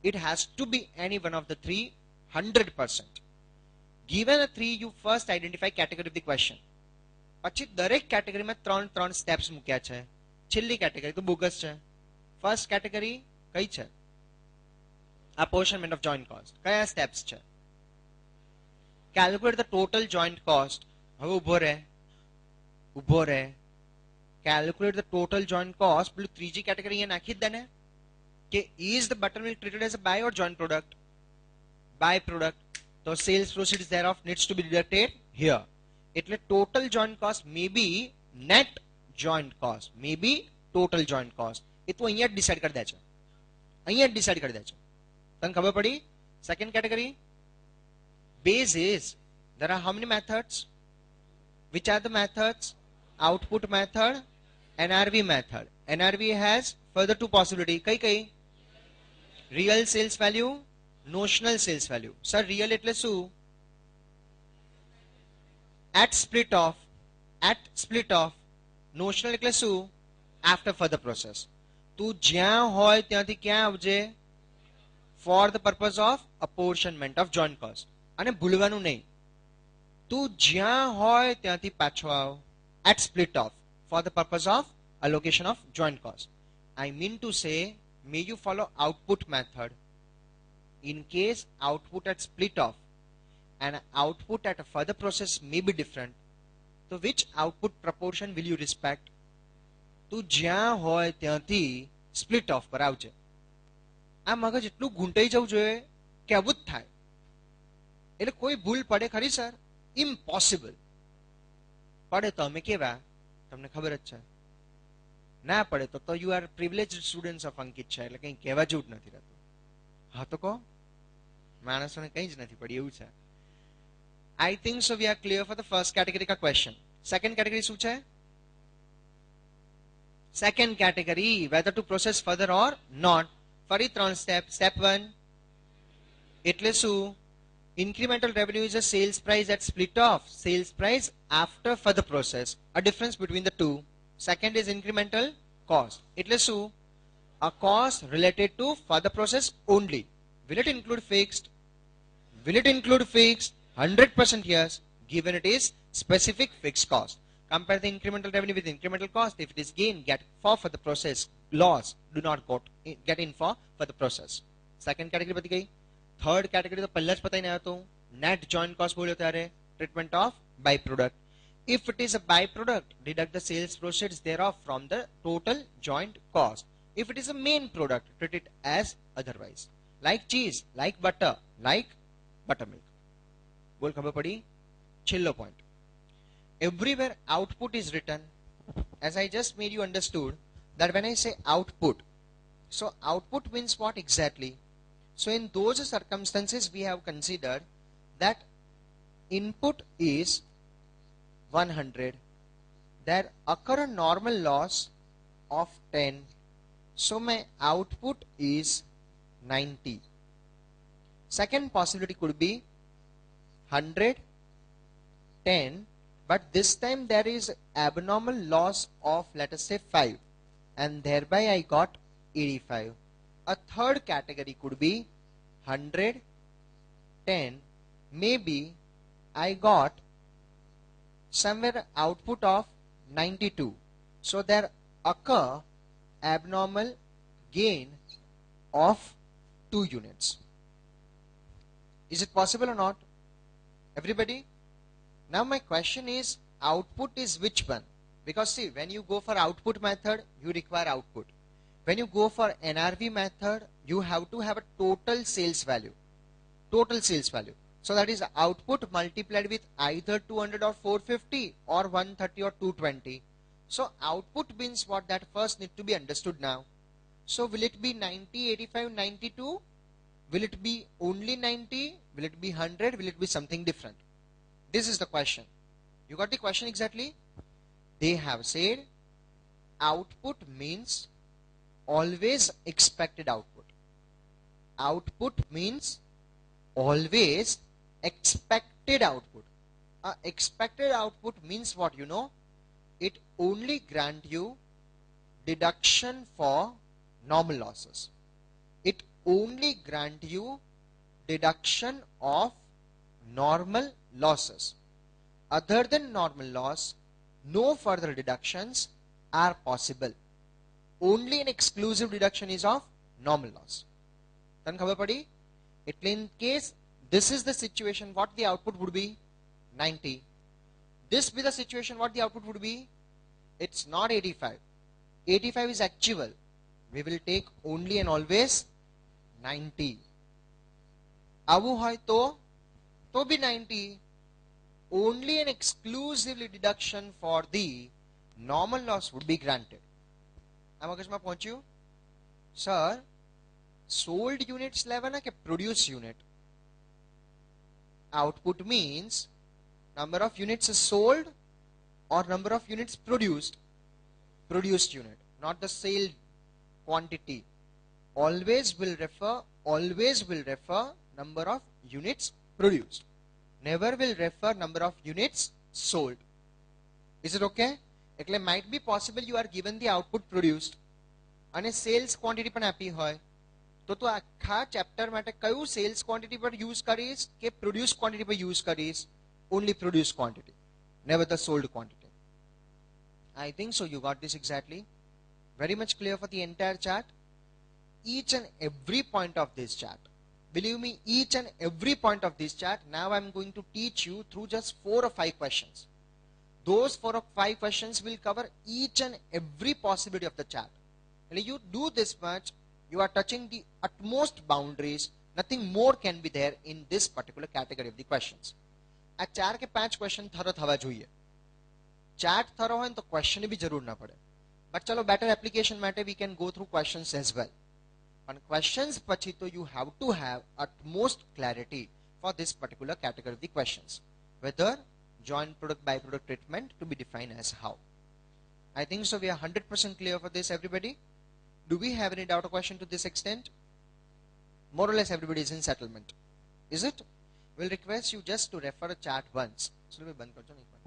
It has to be any one of the three, 100%. Given a 3, you first identify category of the question. પછી દરેક કેટેગરીમાં ત્રણ steps મૂક્યા છે. છેલ્લી કેટેગરી તો બોગસ છે. ફર્સ્ટ કેટેગરી કઈ છે? apportionment of joint cost. કયા સ્ટેપ્સ છે? calculate the total joint cost. હવે ઊભો રહે calculate the total joint cost. પેલું ત્રીજી કેટેગરી અહીંયા નાખી જ દે ને કે is the buttermilk treated as a by or joint product? By product. So sales proceeds thereof needs to be deducted here. એટલે total joint cost may be net joint cost, may be total joint cost. એ તો અહીંયા જ decide કરી દે છે. અહીંયા જ decide કરી દે છે. તને ખબર પડી? Second category base is, there are how many methods? Which are the methods? Output method, NRV method. NRV has further two possibility. કઈ real sales value, notional sales value. Sir, real એટલે શું? At split off. Notional એટલે શું? After further process. તું જ્યાં હોય ત્યાંથી ક્યાં આવજે? For the purpose of apportionment of joint cost. અને ભૂલવાનું નહીં, તું જ્યાં હોય ત્યાંથી પાછો આવ. At split off for the purpose of allocation of joint cost. I mean to say, may you follow output method. In case output at split off and output at a further process may be different, so which output proportion will you respect? તું જ્યાં હોય ત્યાંથી split off પર આવજે. આ મગજ એટલું ઘૂંટાઈ જવું જોઈએ કે આવું જ થાય. એટલે કોઈ ભૂલ પડે ખરી સર? ઇમ્પોસિબલ. પડે તો અમે કેવા? તમને ખબર જ છે. ના પડે તો you are privileged students of Ankit છે, એટલે કંઈ કહેવા જેવું જ નથી રહેતું. હા તો કહો, માણસોને કંઈ જ નથી પડી એવું છે. I think so we are clear for the first category का question. Second category શું છે? Second category, whether to process further or not. ફરી ત્રણ સ્ટેપ. સ્ટેપ 1 એટલે શું? Incremental revenue is a sales price at split off, sales price after further process, a difference between the two. Second is incremental cost. એટલે શું? A cost related to further process only. Will it include fixed? Will it include fixed? 100% yes, given it is specific fixed cost. Compare the incremental revenue with incremental cost. If it is gain, get for the process. Loss, do not get in for the process. Second category પતી ગઈ. Third category તો પહેલા જ પતાઈને આવ્યો તો net joint cost બોલ્યો ત્યારે treatment of by product. If it is a byproduct, deduct the sales proceeds thereof from the total joint cost. If it is a main product, treat it as otherwise. Like cheese, like butter, like buttermilk. બોલ ખબર પડી? છેલ્લો point. Everywhere output is written, as I just made you understood that when I say output, so output means what exactly? So in those circumstances we have considered that input is 100, there occur a normal loss of 10, so my output is 90. Second possibility could be 100, 10, but this time there is abnormal loss of, let us say, 5, and thereby I got 85. A third category could be 100, 10, maybe I got somewhere output of 92. So there occur abnormal gain of 2 units. Is it possible or not? Everybody? Now my question is, output is which one? Because see, when you go for output method, you require output. When you go for NRV method, you have to have a total sales value. Total sales value. So that is output multiplied with either 200 or 450 or 130 or 220. So output means what? That first need to be understood now. So will it be 90, 85, 92? Will it be only 90? Will it be 100? Will it be something different? This is the question. You got the question exactly? They have said output means always expected output. Output means always expected output. Expected output means what? You know, it only grant you deduction for normal losses. It only grant you deduction of normal losses. Other than normal loss, no further deductions are possible. Only an exclusive deduction is of normal loss. Then ખબર પડી? એટલે in case this is the situation, what the output would be? 90. This be the situation, what the output would be? It's not 85. 85 is actual. We will take only and always 90. આવું હોય તો be 90. Only an exclusively deduction for the normal loss would be granted. આ મગજમાં પહોંચ્યું? Sir, sold units લેવાના કે produce unit? Output means number of units sold or number of units produced. Produced unit, not the sale quantity. Always will refer number of units produced. Never will refer number of units sold. Is it okay? એટલે might be possible you are given the output produced અને sales quantity પણ આપી હોય તો આખા chapter માટે કયું sales quantity પર યુઝ કરીશ કે produced quantity પર યુઝ કરીશ? Only produced quantity, never the sold quantity. I think so you got this exactly. Very much clear for the entire chart. Each and every point of this chart, believe me, each and every point of this chart, now I am going to teach you through just 4 or 5 questions. Those 4 or 5 questions will cover each and every possibility of the chart. And you do this much, you are touching the utmost boundaries. Nothing more can be there in this particular category of the questions. આ 4 કે 5 question થરો થવા જોઈએ. Chart થરો હોય તો question બી જરૂર ના પડે. But ચલો બેટર એપ્લિકેશન માટે we can go through questions as well. પણ questions પછી તો you have to have utmost clarity for this particular category of the questions. Whether joint product byproduct treatment to be defined as how. I think so we are 100% clear for this, everybody. Do we have any doubt or question to this extent? More or less everybody is in settlement. Is it? We'll request you just to refer a chart once. So let me band karjo na ek baar.